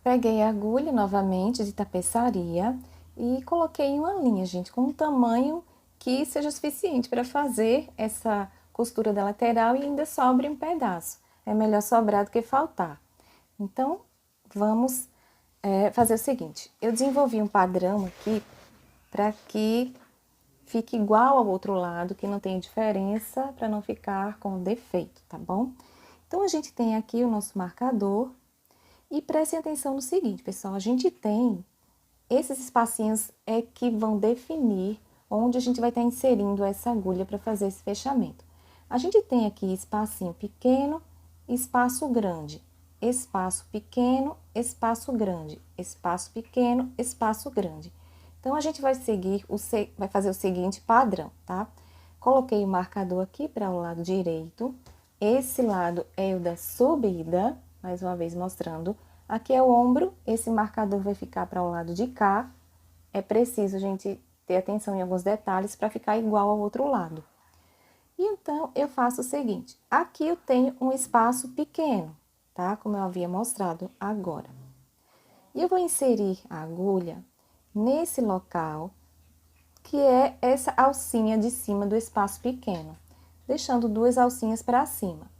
Peguei a agulha novamente de tapeçaria e coloquei em uma linha, gente, com um tamanho que seja suficiente para fazer essa costura da lateral e ainda sobre um pedaço. É melhor sobrar do que faltar. Então, vamos fazer o seguinte. Eu desenvolvi um padrão aqui para que fique igual ao outro lado, que não tenha diferença, para não ficar com defeito, tá bom? Então, a gente tem aqui o nosso marcador. E prestem atenção no seguinte, pessoal, a gente tem esses espacinhos que vão definir onde a gente vai estar inserindo essa agulha para fazer esse fechamento. A gente tem aqui espacinho pequeno, espaço grande, espaço pequeno, espaço grande, espaço pequeno, espaço grande. Então, a gente vai vai fazer o seguinte padrão, tá? Coloquei o marcador aqui para o lado direito, esse lado é o da subida, mais uma vez mostrando. Aqui é o ombro, esse marcador vai ficar para o lado de cá. É preciso a gente ter atenção em alguns detalhes para ficar igual ao outro lado. E então, eu faço o seguinte, aqui eu tenho um espaço pequeno, tá? Como eu havia mostrado agora. E eu vou inserir a agulha nesse local, que é essa alcinha de cima do espaço pequeno, deixando duas alcinhas para cima.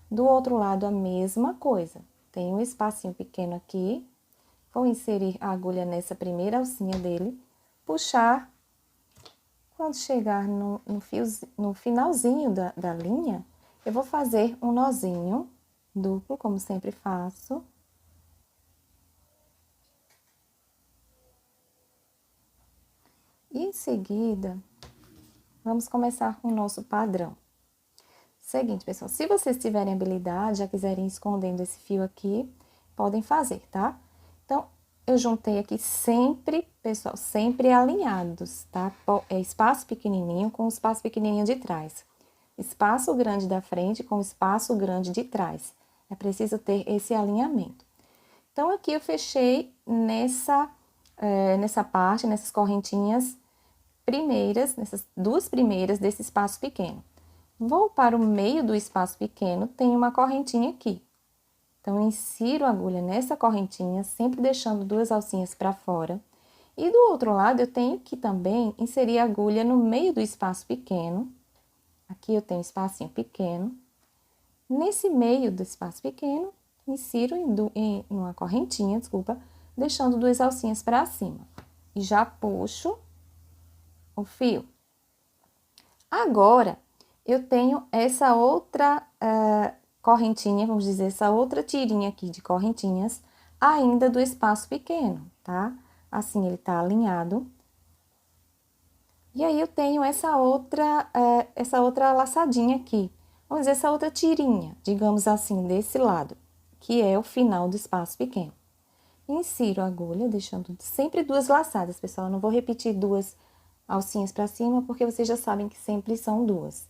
Do outro lado, a mesma coisa. Tem um espacinho pequeno aqui. Vou inserir a agulha nessa primeira alcinha dele, puxar. Quando chegar no finalzinho da linha, eu vou fazer um nozinho duplo, como sempre faço. E em seguida, vamos começar com o nosso padrão. Seguinte, pessoal, se vocês tiverem habilidade, já quiserem ir escondendo esse fio aqui, podem fazer, tá? Então, eu juntei aqui sempre, pessoal, sempre alinhados, tá? É espaço pequenininho com espaço pequenininho de trás. Espaço grande da frente com espaço grande de trás. É preciso ter esse alinhamento. Então, aqui eu fechei nessa parte, nessas correntinhas primeiras, nessas duas primeiras desse espaço pequeno. Vou para o meio do espaço pequeno, tem uma correntinha aqui. Então, insiro a agulha nessa correntinha, sempre deixando duas alcinhas para fora. E do outro lado, eu tenho que também inserir a agulha no meio do espaço pequeno. Aqui eu tenho um espacinho pequeno. Nesse meio do espaço pequeno, insiro em uma correntinha, desculpa, deixando duas alcinhas para cima. E já puxo o fio. Agora, eu tenho essa outra correntinha, vamos dizer, essa outra tirinha aqui de correntinhas, ainda do espaço pequeno, tá? Assim, ele tá alinhado. E aí, eu tenho essa outra laçadinha aqui. Vamos dizer, essa outra tirinha, digamos assim, desse lado, que é o final do espaço pequeno. Insiro a agulha, deixando sempre duas laçadas, pessoal. Eu não vou repetir duas alcinhas para cima, porque vocês já sabem que sempre são duas.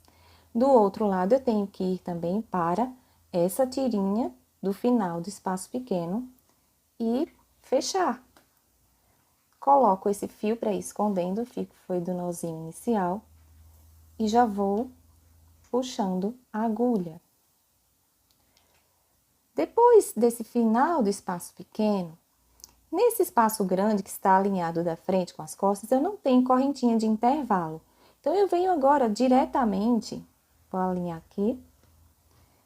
Do outro lado, eu tenho que ir também para essa tirinha do final do espaço pequeno e fechar. Coloco esse fio para ir escondendo, o fio que foi do nozinho inicial, e já vou puxando a agulha. Depois desse final do espaço pequeno, nesse espaço grande que está alinhado da frente com as costas, eu não tenho correntinha de intervalo. Então, eu venho agora diretamente, vou alinhar aqui,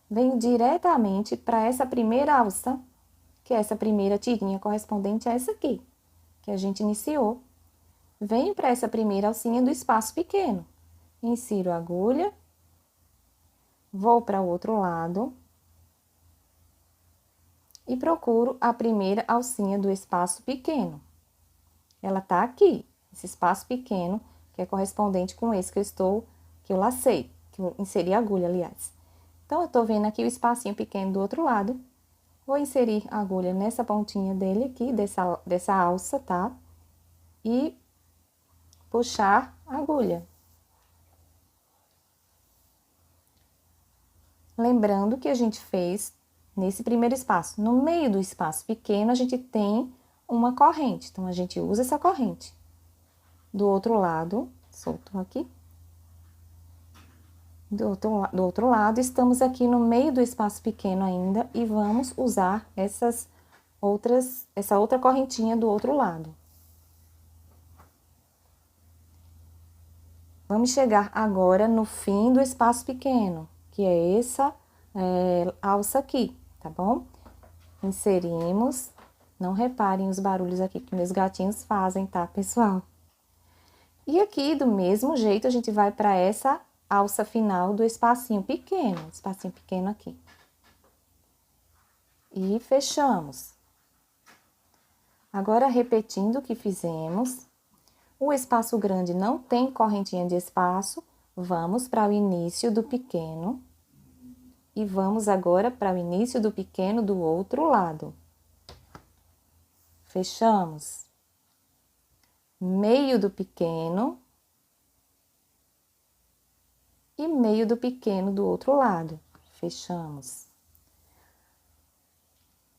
venho diretamente para essa primeira alça, que é essa primeira tirinha correspondente a essa aqui, que a gente iniciou. Venho para essa primeira alcinha do espaço pequeno, insiro a agulha, vou para o outro lado e procuro a primeira alcinha do espaço pequeno. Ela tá aqui, esse espaço pequeno, que é correspondente com esse que eu lacei, que eu inseri a agulha, aliás. Então, eu tô vendo aqui o espacinho pequeno do outro lado. Vou inserir a agulha nessa pontinha dele aqui, dessa alça, tá? E puxar a agulha. Lembrando que a gente fez nesse primeiro espaço. No meio do espaço pequeno, a gente tem uma corrente. Então, a gente usa essa corrente. Do outro lado, solto aqui. Do outro lado, estamos aqui no meio do espaço pequeno ainda e vamos usar essas essa outra correntinha do outro lado. Vamos chegar agora no fim do espaço pequeno, que é essa alça aqui, tá bom? Inserimos, não reparem os barulhos aqui que meus gatinhos fazem, tá, pessoal? E aqui, do mesmo jeito, a gente vai para essa alça final do espacinho pequeno aqui. E fechamos. Agora, repetindo o que fizemos, o espaço grande não tem correntinha de espaço, vamos para o início do pequeno. E vamos agora para o início do pequeno do outro lado. Fechamos. Meio do pequeno. E meio do pequeno do outro lado. Fechamos.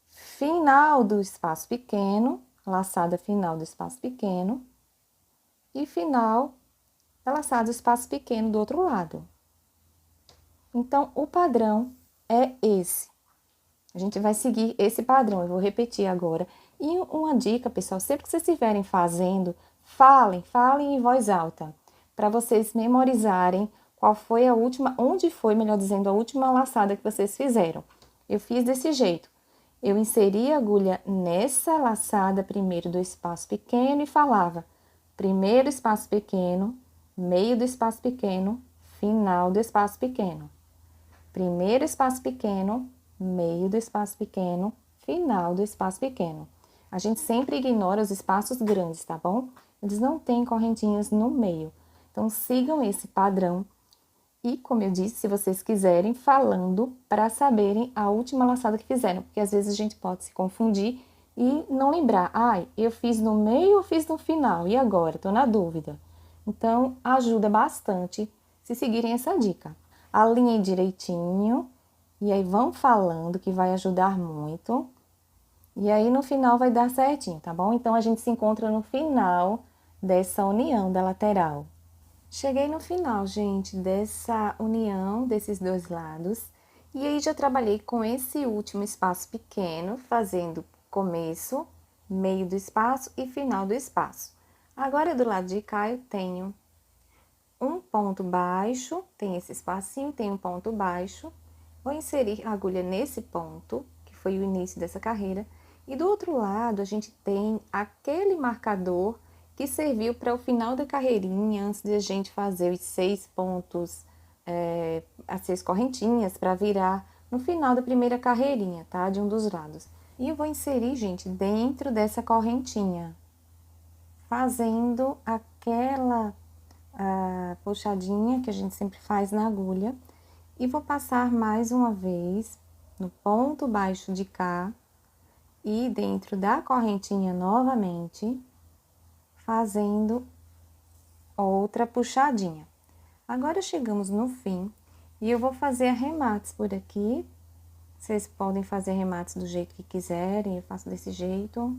Final do espaço pequeno, laçada final do espaço pequeno. E final da laçada do espaço pequeno do outro lado. Então, o padrão é esse. A gente vai seguir esse padrão, eu vou repetir agora. E uma dica, pessoal, sempre que vocês estiverem fazendo, falem em voz alta, para vocês memorizarem qual foi a última, onde foi, melhor dizendo, a última laçada que vocês fizeram. Eu fiz desse jeito. Eu inseri a agulha nessa laçada primeiro do espaço pequeno e falava primeiro espaço pequeno, meio do espaço pequeno, final do espaço pequeno. Primeiro espaço pequeno, meio do espaço pequeno, final do espaço pequeno. A gente sempre ignora os espaços grandes, tá bom? Eles não têm correntinhas no meio. Então, sigam esse padrão. E, como eu disse, se vocês quiserem, falando para saberem a última laçada que fizeram. Porque, às vezes, a gente pode se confundir e não lembrar. Ai, eu fiz no meio ou fiz no final? E agora? Tô na dúvida. Então, ajuda bastante se seguirem essa dica. Alinhem direitinho e aí vão falando que vai ajudar muito. E aí no final vai dar certinho, tá bom? Então a gente se encontra no final dessa união da lateral. Cheguei no final, gente, dessa união desses dois lados. E aí já trabalhei com esse último espaço pequeno, fazendo começo, meio do espaço e final do espaço. Agora do lado de cá eu tenho um ponto baixo, tem esse espacinho, tem um ponto baixo. Vou inserir a agulha nesse ponto, que foi o início dessa carreira. E do outro lado, a gente tem aquele marcador que serviu para o final da carreirinha, antes de a gente fazer os 6 pontos, as 6 correntinhas, para virar no final da primeira carreirinha, tá? De um dos lados. E eu vou inserir, gente, dentro dessa correntinha, fazendo aquela puxadinha que a gente sempre faz na agulha. E vou passar mais uma vez no ponto baixo de cá e dentro da correntinha novamente, fazendo outra puxadinha. Agora chegamos no fim e eu vou fazer arremates por aqui. Vocês podem fazer arremates do jeito que quiserem, eu faço desse jeito.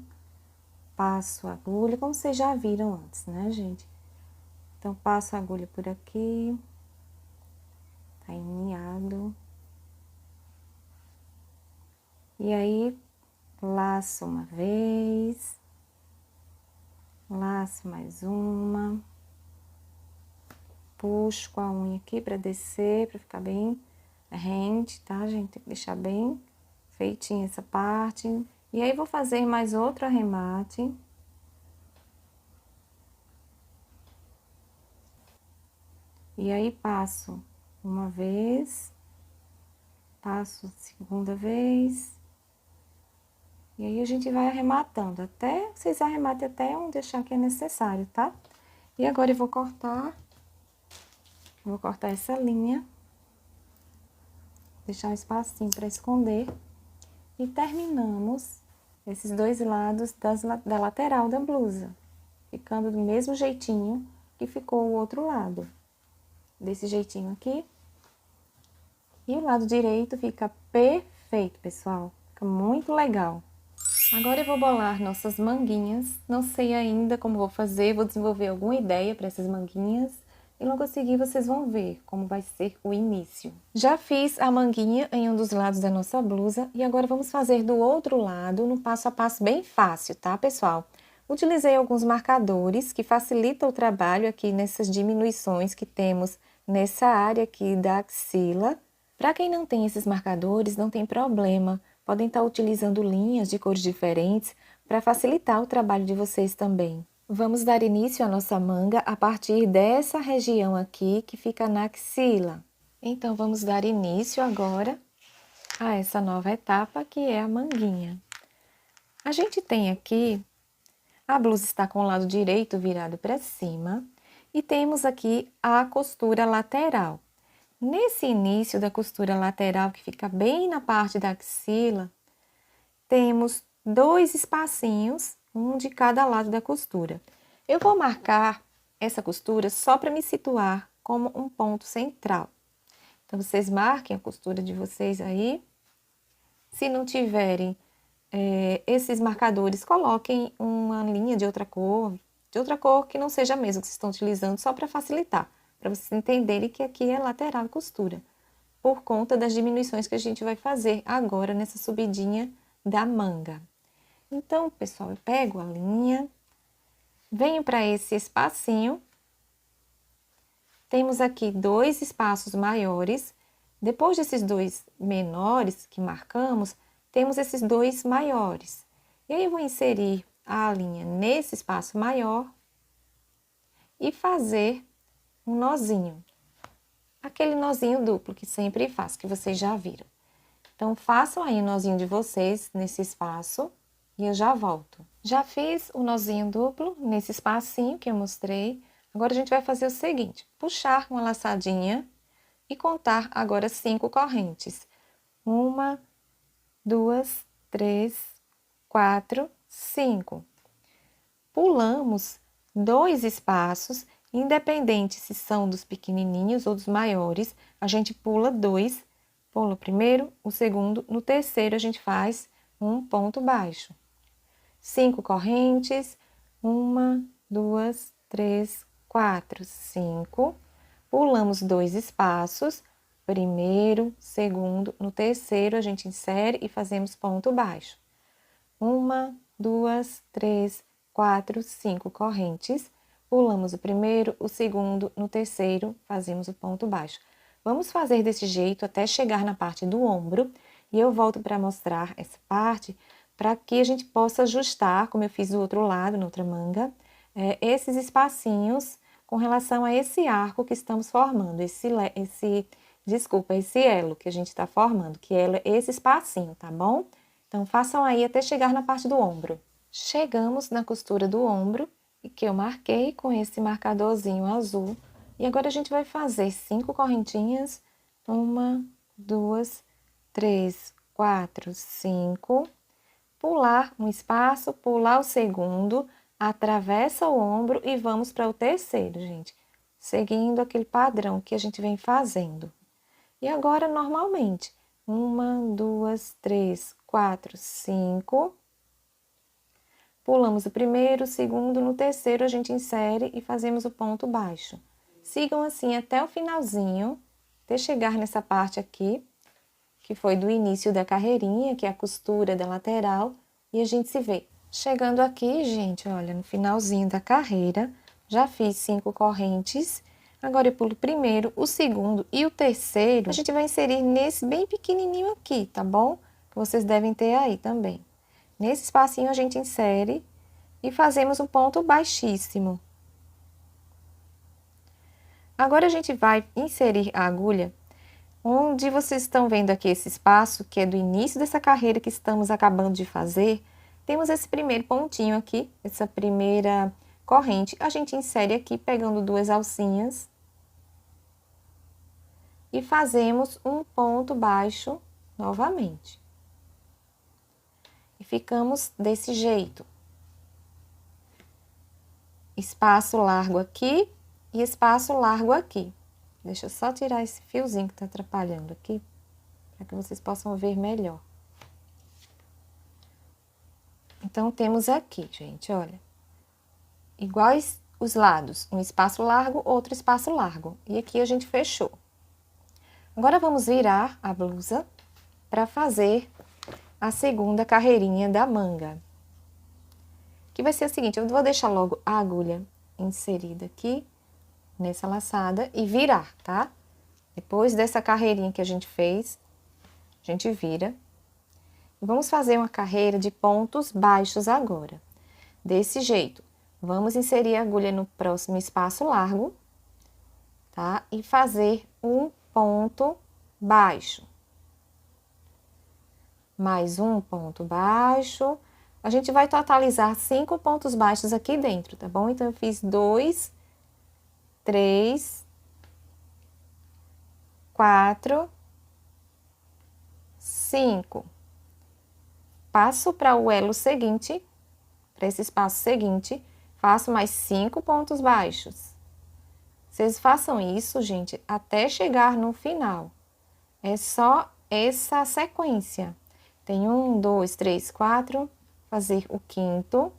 Passo a agulha, como vocês já viram antes, né, gente? Então, passo a agulha por aqui, tá enmeado. E aí, laço uma vez, laço mais uma, puxo com a unha aqui pra descer, pra ficar bem rente, tá, gente? Tem que deixar bem feitinha essa parte. E aí, vou fazer mais outro arremate. E aí, passo uma vez, passo segunda vez, e aí a gente vai arrematando, até vocês arrematem até onde achar que é necessário, tá? E agora eu vou cortar essa linha, deixar um espacinho para esconder, e terminamos esses dois lados da lateral da blusa, ficando do mesmo jeitinho que ficou o outro lado. Desse jeitinho aqui. E o lado direito fica perfeito, pessoal. Fica muito legal. Agora eu vou bolar nossas manguinhas. Não sei ainda como vou fazer, vou desenvolver alguma ideia para essas manguinhas. e logo a seguir vocês vão ver como vai ser o início. Já fiz a manguinha em um dos lados da nossa blusa e agora vamos fazer do outro lado no passo a passo bem fácil, tá, pessoal? Utilizei alguns marcadores que facilitam o trabalho aqui nessas diminuições que temos nessa área aqui da axila. Para quem não tem esses marcadores, não tem problema, podem estar utilizando linhas de cores diferentes para facilitar o trabalho de vocês também. Vamos dar início à nossa manga a partir dessa região aqui que fica na axila. Então, vamos dar início agora a essa nova etapa que é a manguinha. A gente tem aqui, a blusa está com o lado direito virado para cima e temos aqui a costura lateral. Nesse início da costura lateral, que fica bem na parte da axila, temos 2 espacinhos, um de cada lado da costura. Eu vou marcar essa costura só para me situar como um ponto central. Então, vocês marquem a costura de vocês aí. Se não tiverem esses marcadores, coloquem uma linha de outra cor que não seja a mesma que vocês estão utilizando, só para facilitar, para vocês entenderem que aqui é lateral costura, por conta das diminuições que a gente vai fazer agora nessa subidinha da manga. Então, pessoal, eu pego a linha, venho para esse espacinho, temos aqui 2 espaços maiores, depois desses 2 menores que marcamos, temos esses 2 maiores. E aí eu vou inserir a linha nesse espaço maior e fazer um nozinho. Aquele nozinho duplo que sempre faço, que vocês já viram. Então, façam aí o nozinho de vocês nesse espaço e eu já volto. Já fiz o nozinho duplo nesse espacinho que eu mostrei. Agora, a gente vai fazer o seguinte, puxar uma laçadinha e contar agora 5 correntes. 1, 2, 3, 4, 5. Pulamos 2 espaços, independente se são dos pequenininhos ou dos maiores, a gente pula 2, pula o primeiro, o segundo, no terceiro a gente faz um ponto baixo. 5 correntes, 1, 2, 3, 4, 5. Pulamos 2 espaços, primeiro, segundo, no terceiro a gente insere e fazemos ponto baixo. 1, 2, 3, 4, 5 correntes, pulamos o primeiro, o segundo, no terceiro, fazemos o ponto baixo. Vamos fazer desse jeito até chegar na parte do ombro, e eu volto para mostrar essa parte, para que a gente possa ajustar, como eu fiz do outro lado, na outra manga, esses espacinhos com relação a esse arco que estamos formando, esse elo que a gente está formando, que é esse espacinho, tá bom? Então, façam aí até chegar na parte do ombro. Chegamos na costura do ombro, e que eu marquei com esse marcadorzinho azul. E agora a gente vai fazer 5 correntinhas. 1, 2, 3, 4, 5. Pular um espaço, pular o segundo, atravessa o ombro e vamos para o terceiro, gente. Seguindo aquele padrão que a gente vem fazendo. E agora, normalmente, 1, 2, 3, 4, 5. Pulamos o primeiro, o segundo, no terceiro a gente insere e fazemos o ponto baixo. Sigam assim até o finalzinho, até chegar nessa parte aqui, que foi do início da carreirinha, que é a costura da lateral, e a gente se vê. Chegando aqui, gente, olha, no finalzinho da carreira, já fiz 5 correntes. Agora eu pulo o primeiro, o segundo e o terceiro, a gente vai inserir nesse bem pequenininho aqui, tá bom? Que vocês devem ter aí também. Nesse espacinho a gente insere e fazemos um ponto baixíssimo. Agora a gente vai inserir a agulha onde vocês estão vendo aqui esse espaço, que é do início dessa carreira que estamos acabando de fazer. Temos esse primeiro pontinho aqui, essa primeira corrente. A gente insere aqui pegando 2 alcinhas e fazemos um ponto baixo novamente. E ficamos desse jeito. Espaço largo aqui e espaço largo aqui. Deixa eu só tirar esse fiozinho que tá atrapalhando aqui, para que vocês possam ver melhor. Então, temos aqui, gente, olha, iguais os lados, um espaço largo, outro espaço largo. E aqui a gente fechou. Agora vamos virar a blusa para fazer a segunda carreirinha da manga. Que vai ser o seguinte, eu vou deixar logo a agulha inserida aqui nessa laçada e virar, tá? Depois dessa carreirinha que a gente fez, a gente vira. Vamos fazer uma carreira de pontos baixos agora. Desse jeito, vamos inserir a agulha no próximo espaço largo, tá? E fazer um ponto baixo. Mais um ponto baixo. A gente vai totalizar 5 pontos baixos aqui dentro, tá bom? Então, eu fiz 2, 3, 4, 5. Passo para o elo seguinte, para esse espaço seguinte, faço mais 5 pontos baixos. Vocês façam isso, gente, até chegar no final. É só essa sequência. Tem 1, 2, 3, 4, fazer o quinto.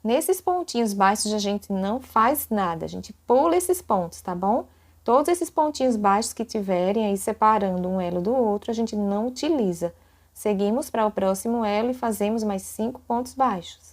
Nesses pontinhos baixos a gente não faz nada, a gente pula esses pontos, tá bom? Todos esses pontinhos baixos que tiverem aí separando um elo do outro, a gente não utiliza. Seguimos para o próximo elo e fazemos mais 5 pontos baixos.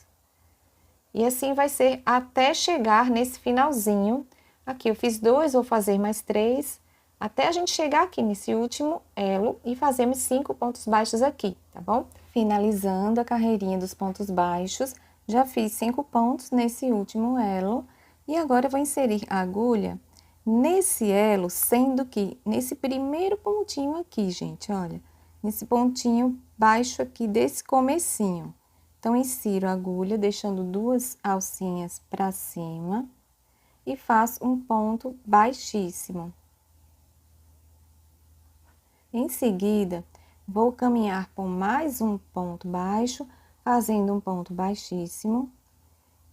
E assim vai ser até chegar nesse finalzinho. Aqui eu fiz 2, vou fazer mais 3, até a gente chegar aqui nesse último elo e fazemos 5 pontos baixos aqui, tá bom? Finalizando a carreirinha dos pontos baixos, já fiz 5 pontos nesse último elo e agora eu vou inserir a agulha nesse elo, sendo que nesse primeiro pontinho aqui, gente, olha, nesse pontinho baixo aqui desse comecinho. Então, insiro a agulha, deixando 2 alcinhas para cima e faço um ponto baixíssimo. Em seguida, vou caminhar por mais um ponto baixo, fazendo um ponto baixíssimo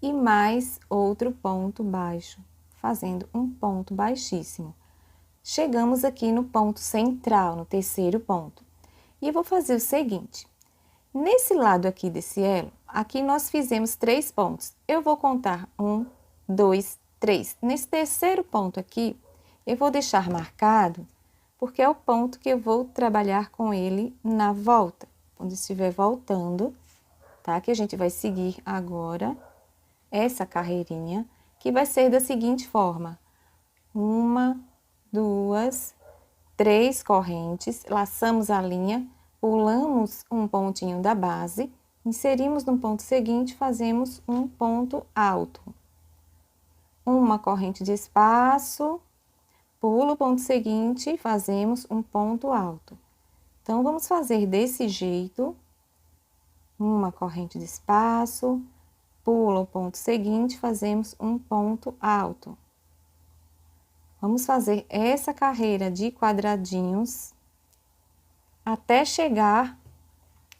e mais outro ponto baixo, fazendo um ponto baixíssimo. Chegamos aqui no ponto central, no terceiro ponto. E eu vou fazer o seguinte, nesse lado aqui desse elo, aqui nós fizemos 3 pontos. Eu vou contar 1, 2, 3. Nesse terceiro ponto aqui, eu vou deixar marcado, porque é o ponto que eu vou trabalhar com ele na volta. Quando estiver voltando, tá? Que a gente vai seguir agora essa carreirinha, que vai ser da seguinte forma. 1, 2, 3 correntes, laçamos a linha, pulamos um pontinho da base, inserimos no ponto seguinte, fazemos um ponto alto. Uma corrente de espaço, pulo o ponto seguinte, fazemos um ponto alto. Então, vamos fazer desse jeito, uma corrente de espaço, pula o ponto seguinte, fazemos um ponto alto. Vamos fazer essa carreira de quadradinhos até chegar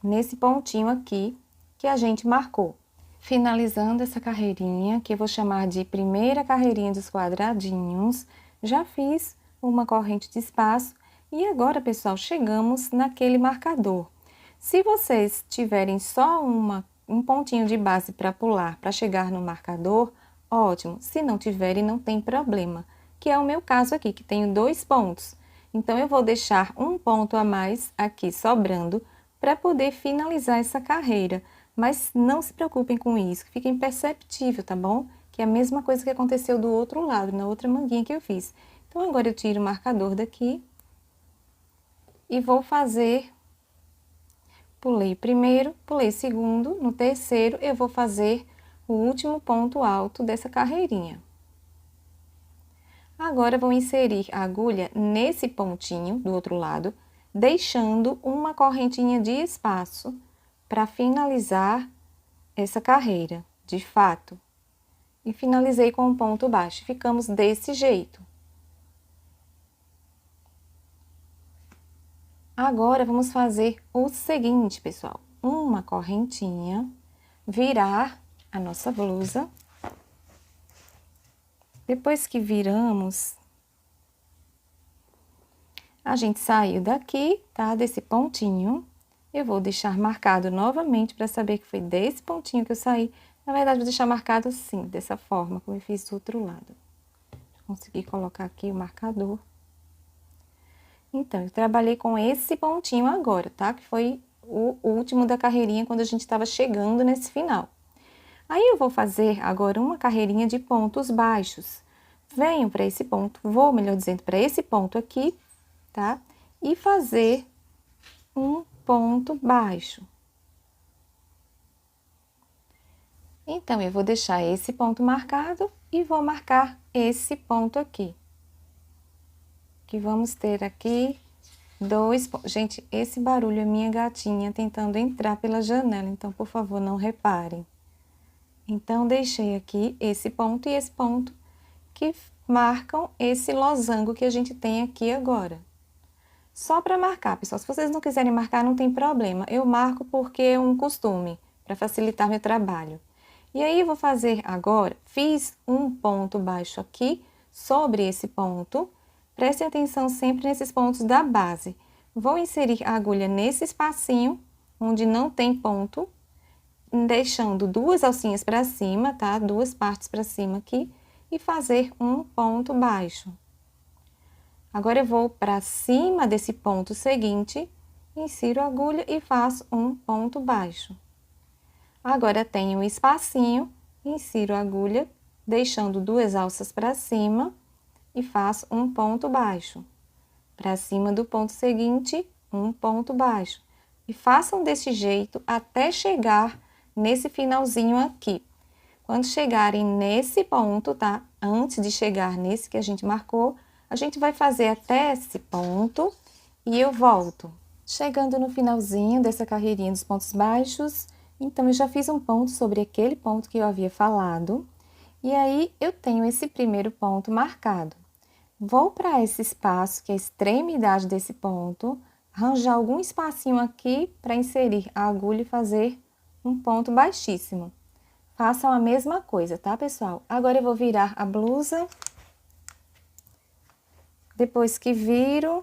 nesse pontinho aqui que a gente marcou. Finalizando essa carreirinha, que eu vou chamar de primeira carreirinha dos quadradinhos, já fiz uma corrente de espaço e agora, pessoal, chegamos naquele marcador. Se vocês tiverem só um pontinho de base para pular, para chegar no marcador, ótimo. Se não tiverem, não tem problema, que é o meu caso aqui, que tenho 2 pontos. Então, eu vou deixar um ponto a mais aqui sobrando para poder finalizar essa carreira. Mas não se preocupem com isso, que fica imperceptível, tá bom? Que é a mesma coisa que aconteceu do outro lado, na outra manguinha que eu fiz. Então, agora eu tiro o marcador daqui e vou fazer... Pulei primeiro, pulei segundo, no terceiro eu vou fazer o último ponto alto dessa carreirinha. Agora, vou inserir a agulha nesse pontinho do outro lado, deixando uma correntinha de espaço para finalizar essa carreira, de fato. E finalizei com um ponto baixo. Ficamos desse jeito. Agora, vamos fazer o seguinte, pessoal. Uma correntinha, virar a nossa blusa. Depois que viramos, a gente saiu daqui, tá? Desse pontinho. Eu vou deixar marcado novamente para saber que foi desse pontinho que eu saí. Na verdade, vou deixar marcado assim, dessa forma, como eu fiz do outro lado. Consegui colocar aqui o marcador. Então, eu trabalhei com esse pontinho agora, tá? Que foi o último da carreirinha, quando a gente estava chegando nesse final. Aí, eu vou fazer agora uma carreirinha de pontos baixos. Venho para esse ponto, vou, melhor dizendo, para esse ponto aqui, tá? E fazer um ponto baixo. Então, eu vou deixar esse ponto marcado e vou marcar esse ponto aqui. Que vamos ter aqui dois... Gente, esse barulho é minha gatinha tentando entrar pela janela, então, por favor, não reparem. Então, deixei aqui esse ponto e esse ponto que marcam esse losango que a gente tem aqui agora. Só para marcar, pessoal, se vocês não quiserem marcar, não tem problema. Eu marco porque é um costume, para facilitar meu trabalho. E aí, eu vou fazer agora, fiz um ponto baixo aqui sobre esse ponto. Prestem atenção sempre nesses pontos da base. Vou inserir a agulha nesse espacinho, onde não tem ponto, deixando duas alcinhas para cima, tá? Duas partes para cima aqui, e fazer um ponto baixo. Agora, eu vou para cima desse ponto seguinte, insiro a agulha e faço um ponto baixo. Agora, tenho um espacinho, insiro a agulha, deixando duas alças para cima, e faço um ponto baixo. Para cima do ponto seguinte, um ponto baixo. E façam desse jeito até chegar nesse finalzinho aqui. Quando chegarem nesse ponto, tá? Antes de chegar nesse que a gente marcou, a gente vai fazer até esse ponto e eu volto. Chegando no finalzinho dessa carreirinha dos pontos baixos, então eu já fiz um ponto sobre aquele ponto que eu havia falado. E aí, eu tenho esse primeiro ponto marcado. Vou para esse espaço, que é a extremidade desse ponto, arranjar algum espacinho aqui para inserir a agulha e fazer um ponto baixíssimo. Façam a mesma coisa, tá, pessoal? Agora, eu vou virar a blusa. Depois que viro,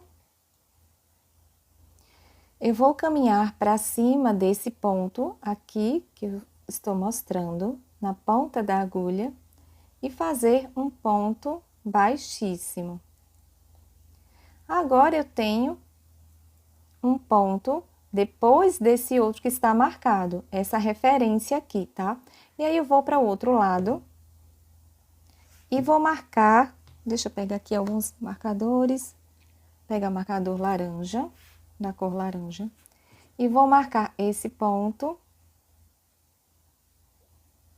eu vou caminhar para cima desse ponto aqui, que eu estou mostrando, na ponta da agulha, e fazer um ponto baixíssimo. Agora, eu tenho um ponto depois desse outro que está marcado, essa referência aqui, tá? E aí, eu vou para o outro lado e vou marcar, deixa eu pegar aqui alguns marcadores, pegar marcador laranja, da cor laranja, e vou marcar esse ponto,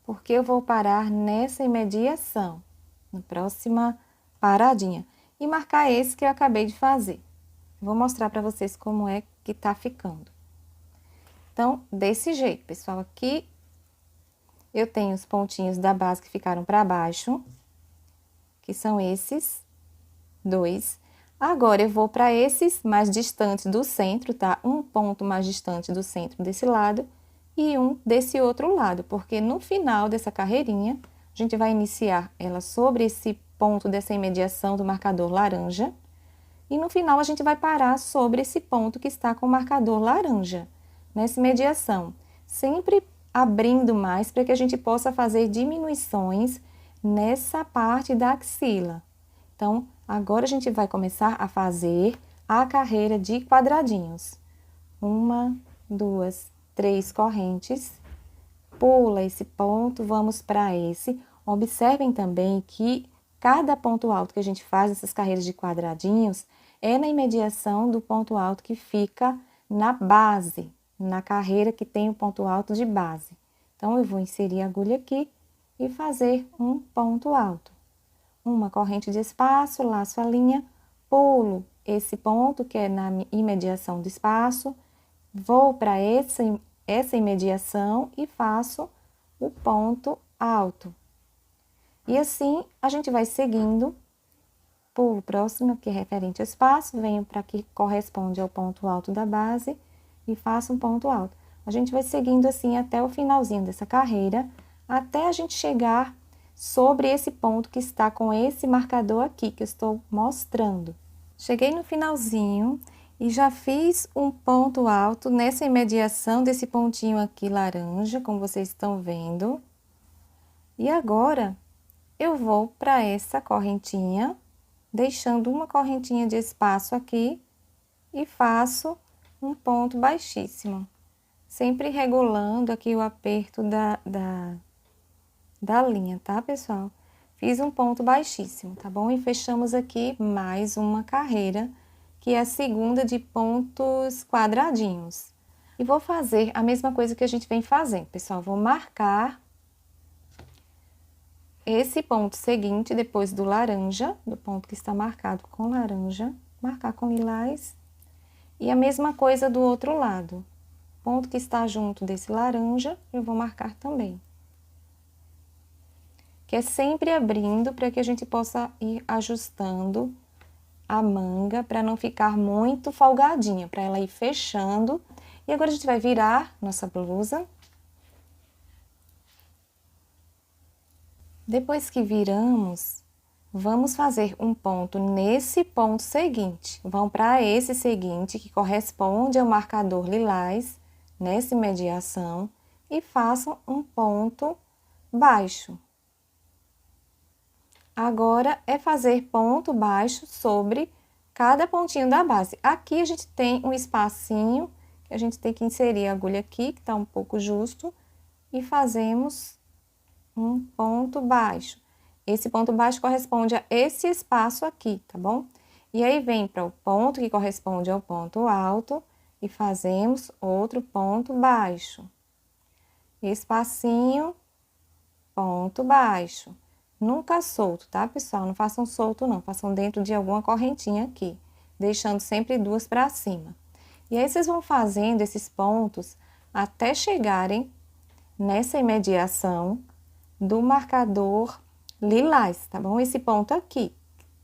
porque eu vou parar nessa imediação, na próxima paradinha, e marcar esse que eu acabei de fazer. Vou mostrar para vocês como é que tá ficando. Então, desse jeito, pessoal, aqui eu tenho os pontinhos da base que ficaram para baixo, que são esses dois. Agora, eu vou para esses mais distantes do centro, tá? Um ponto mais distante do centro desse lado e um desse outro lado, porque no final dessa carreirinha, a gente vai iniciar ela sobre esse ponto dessa imediação do marcador laranja, e no final a gente vai parar sobre esse ponto que está com o marcador laranja, nessa imediação, sempre abrindo mais para que a gente possa fazer diminuições nessa parte da axila. Então, agora a gente vai começar a fazer a carreira de quadradinhos. 1, 2, 3 correntes, pula esse ponto, vamos para esse. Observem também que cada ponto alto que a gente faz nessas carreiras de quadradinhos é na imediação do ponto alto que fica na base, na carreira que tem o ponto alto de base. Então, eu vou inserir a agulha aqui e fazer um ponto alto. Uma corrente de espaço, laço a linha, pulo esse ponto que é na imediação do espaço, vou para essa imediação e faço o ponto alto. E assim, a gente vai seguindo, pulo próximo, que é referente ao espaço, venho para que corresponde ao ponto alto da base e faço um ponto alto. A gente vai seguindo assim até o finalzinho dessa carreira, até a gente chegar sobre esse ponto que está com esse marcador aqui, que eu estou mostrando. Cheguei no finalzinho e já fiz um ponto alto nessa imediação desse pontinho aqui laranja, como vocês estão vendo. E agora, eu vou para essa correntinha, deixando uma correntinha de espaço aqui e faço um ponto baixíssimo. Sempre regulando aqui o aperto da linha, tá, pessoal? Fiz um ponto baixíssimo, tá bom? E fechamos aqui mais uma carreira, que é a segunda de pontos quadradinhos. E vou fazer a mesma coisa que a gente vem fazendo, pessoal. Vou marcar esse ponto seguinte, depois do laranja, do ponto que está marcado com laranja, marcar com lilás. E a mesma coisa do outro lado. Ponto que está junto desse laranja, eu vou marcar também. Que é sempre abrindo para que a gente possa ir ajustando a manga para não ficar muito folgadinha, para ela ir fechando. E agora a gente vai virar nossa blusa. Depois que viramos, vamos fazer um ponto nesse ponto seguinte. Vão para esse seguinte, que corresponde ao marcador lilás, nessa imediação, e façam um ponto baixo. Agora, é fazer ponto baixo sobre cada pontinho da base. Aqui a gente tem um espacinho, que a gente tem que inserir a agulha aqui, que está um pouco justo, e fazemos um ponto baixo. Esse ponto baixo corresponde a esse espaço aqui, tá bom? E aí, vem para o ponto que corresponde ao ponto alto e fazemos outro ponto baixo. Espacinho, ponto baixo. Nunca solto, tá, pessoal? Não façam solto, não. Façam dentro de alguma correntinha aqui, deixando sempre duas para cima. E aí, vocês vão fazendo esses pontos até chegarem nessa imediação do marcador lilás, tá bom? Esse ponto aqui,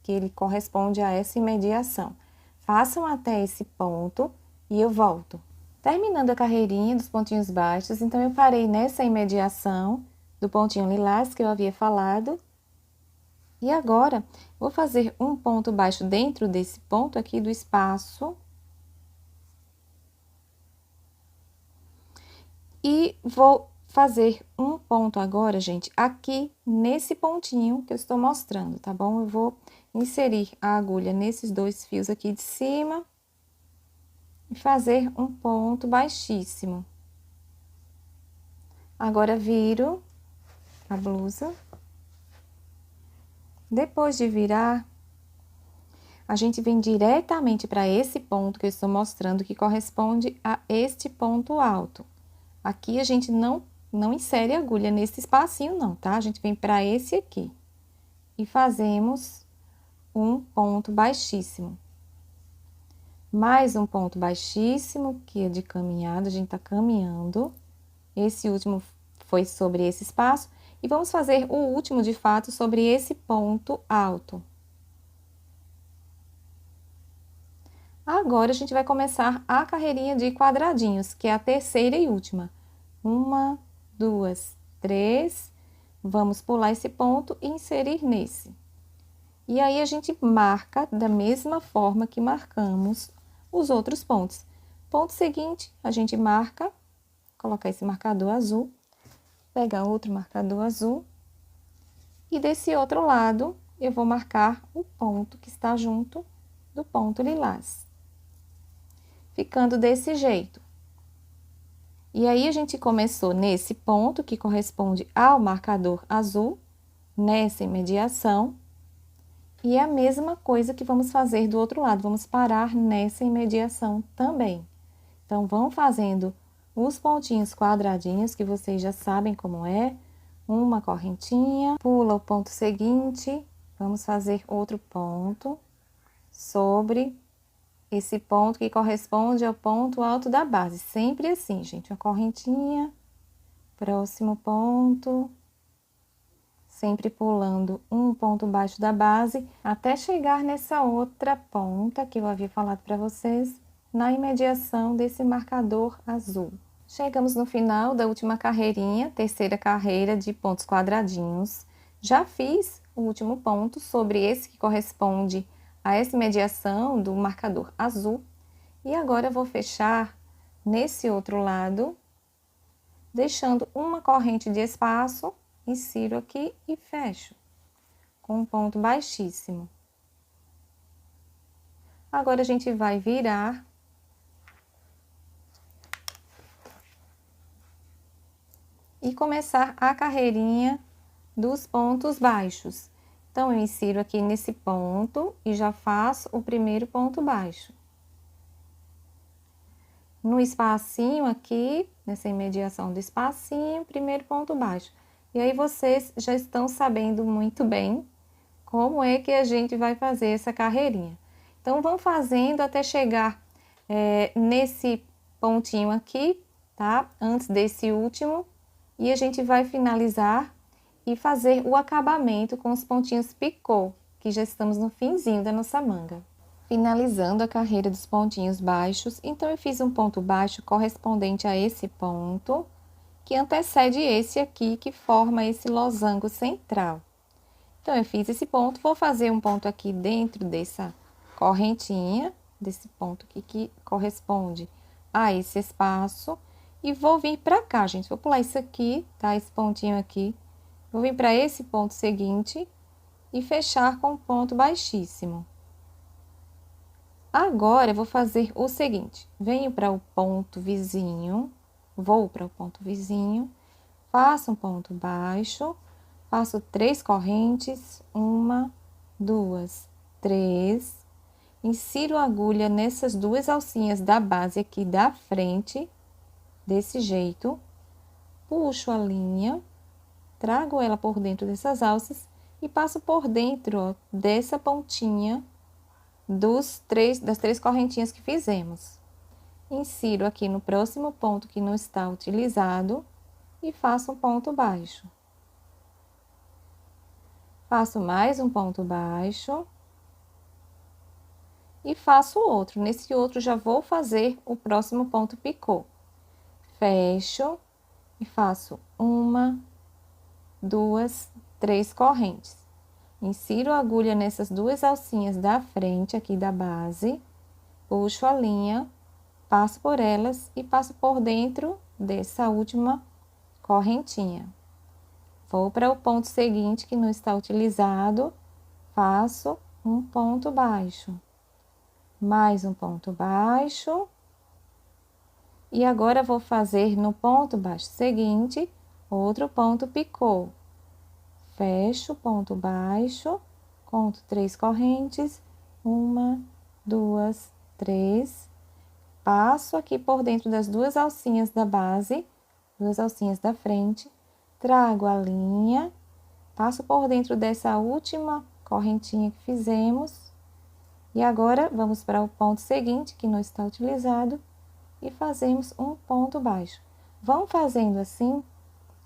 que ele corresponde a essa imediação. Façam até esse ponto e eu volto. Terminando a carreirinha dos pontinhos baixos, então eu parei nessa imediação do pontinho lilás que eu havia falado. E agora, vou fazer um ponto baixo dentro desse ponto aqui do espaço. E vou fazer um ponto agora, gente, aqui nesse pontinho que eu estou mostrando, tá bom? Eu vou inserir a agulha nesses dois fios aqui de cima e fazer um ponto baixíssimo. Agora, viro a blusa. Depois de virar, a gente vem diretamente para esse ponto que eu estou mostrando, que corresponde a este ponto alto. Aqui a gente não insere agulha nesse espacinho não, tá? A gente vem para esse aqui e fazemos um ponto baixíssimo. Mais um ponto baixíssimo, que é de caminhada, a gente tá caminhando. Esse último foi sobre esse espaço e vamos fazer o último de fato sobre esse ponto alto. Agora a gente vai começar a carreirinha de quadradinhos, que é a terceira e última. Uma, duas, três, vamos pular esse ponto e inserir nesse. E aí, a gente marca da mesma forma que marcamos os outros pontos. Ponto seguinte, a gente marca, colocar esse marcador azul, pegar outro marcador azul, e desse outro lado, eu vou marcar o ponto que está junto do ponto lilás. Ficando desse jeito. E aí, a gente começou nesse ponto que corresponde ao marcador azul, nessa imediação, e é a mesma coisa que vamos fazer do outro lado, vamos parar nessa imediação também. Então, vão fazendo os pontinhos quadradinhos, que vocês já sabem como é, uma correntinha, pula o ponto seguinte, vamos fazer outro ponto sobre esse ponto que corresponde ao ponto alto da base. Sempre assim, gente, uma correntinha, próximo ponto, sempre pulando um ponto baixo da base, até chegar nessa outra ponta que eu havia falado para vocês, na imediação desse marcador azul. Chegamos no final da última carreirinha, terceira carreira de pontos quadradinhos. Já fiz o último ponto sobre esse que corresponde a essa imediação do marcador azul. E agora eu vou fechar nesse outro lado, deixando uma corrente de espaço insiro aqui e fecho com um ponto baixíssimo. Agora, a gente vai virar e começar a carreirinha dos pontos baixos. Então, eu insiro aqui nesse ponto e já faço o primeiro ponto baixo. No espacinho aqui, nessa imediação do espacinho, primeiro ponto baixo. E aí, vocês já estão sabendo muito bem como é que a gente vai fazer essa carreirinha. Então, vão fazendo até chegar nesse pontinho aqui, tá? Antes desse último. E a gente vai finalizar e fazer o acabamento com os pontinhos picô, que já estamos no finzinho da nossa manga. Finalizando a carreira dos pontinhos baixos, então eu fiz um ponto baixo correspondente a esse ponto, que antecede esse aqui, que forma esse losango central. Então, eu fiz esse ponto, vou fazer um ponto aqui dentro dessa correntinha, desse ponto aqui que corresponde a esse espaço. E vou vir pra cá, gente, vou pular isso aqui, tá? Esse pontinho aqui. Vou vir para esse ponto seguinte e fechar com um ponto baixíssimo. Agora, eu vou fazer o seguinte, venho para o ponto vizinho, vou para o ponto vizinho, faço um ponto baixo, faço 3 correntes, 1, 2, 3, insiro a agulha nessas 2 alcinhas da base aqui da frente, desse jeito, puxo a linha, trago ela por dentro dessas alças e passo por dentro, ó, dessa pontinha das 3 correntinhas que fizemos. Insiro aqui no próximo ponto que não está utilizado e faço um ponto baixo. Faço mais um ponto baixo e faço outro. Nesse outro, já vou fazer o próximo ponto picô. Fecho e faço 1, 2, 3 correntes. Insiro a agulha nessas 2 alcinhas da frente aqui da base, puxo a linha, passo por elas e passo por dentro dessa última correntinha. Vou para o ponto seguinte que não está utilizado, faço um ponto baixo, mais um ponto baixo, e agora vou fazer no ponto baixo seguinte, outro ponto picô. Fecho, ponto baixo, conto 3 correntes, 1, 2, 3, passo aqui por dentro das 2 alcinhas da base, 2 alcinhas da frente, trago a linha, passo por dentro dessa última correntinha que fizemos, e agora vamos para o ponto seguinte, que não está utilizado, e fazemos um ponto baixo. Vão fazendo assim,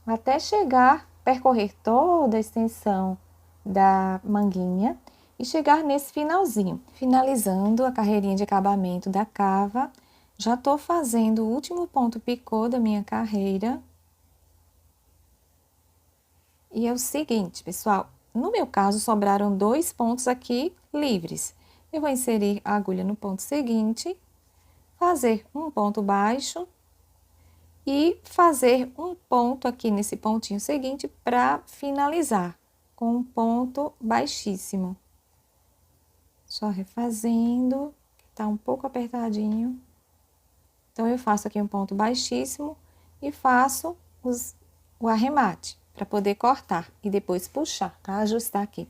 até chegar, percorrer toda a extensão da manguinha e chegar nesse finalzinho. Finalizando a carreirinha de acabamento da cava, já tô fazendo o último ponto picô da minha carreira. E é o seguinte, pessoal, no meu caso, sobraram 2 pontos aqui livres. Eu vou inserir a agulha no ponto seguinte, fazer um ponto baixo e fazer um ponto aqui nesse pontinho seguinte para finalizar com um ponto baixíssimo. Só refazendo, tá um pouco apertadinho. Então, eu faço aqui um ponto baixíssimo e faço o arremate para poder cortar e depois puxar, tá? Ajustar aqui.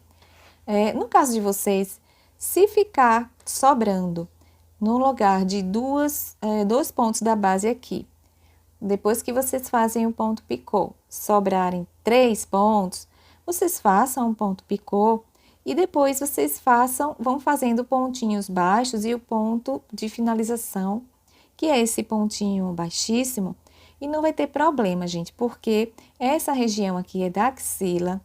No caso de vocês, se ficar sobrando no lugar de dois pontos da base aqui, depois que vocês fazem o ponto picô, sobrarem 3 pontos, vocês façam um ponto picô e depois vocês vão fazendo pontinhos baixos e o ponto de finalização, que é esse pontinho baixíssimo, e não vai ter problema, gente, porque essa região aqui é da axila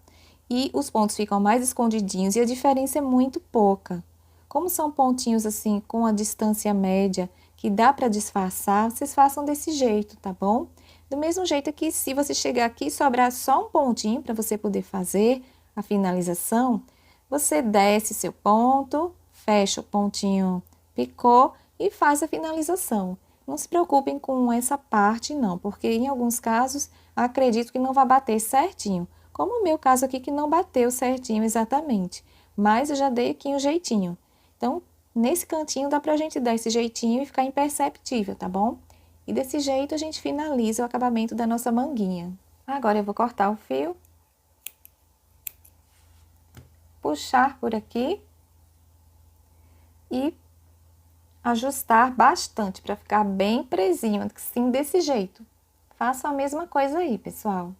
e os pontos ficam mais escondidinhos e a diferença é muito pouca. Como são pontinhos assim com a distância média que dá para disfarçar, vocês façam desse jeito, tá bom? Do mesmo jeito que se você chegar aqui e sobrar só um pontinho para você poder fazer a finalização, você desce seu ponto, fecha o pontinho picô e faz a finalização. Não se preocupem com essa parte não, porque em alguns casos acredito que não vai bater certinho. Como o meu caso aqui que não bateu certinho exatamente, mas eu já dei aqui um jeitinho. Então, nesse cantinho dá pra gente dar esse jeitinho e ficar imperceptível, tá bom? E desse jeito a gente finaliza o acabamento da nossa manguinha. Agora eu vou cortar o fio, puxar por aqui e ajustar bastante para ficar bem presinho, assim desse jeito. Façam a mesma coisa aí, pessoal.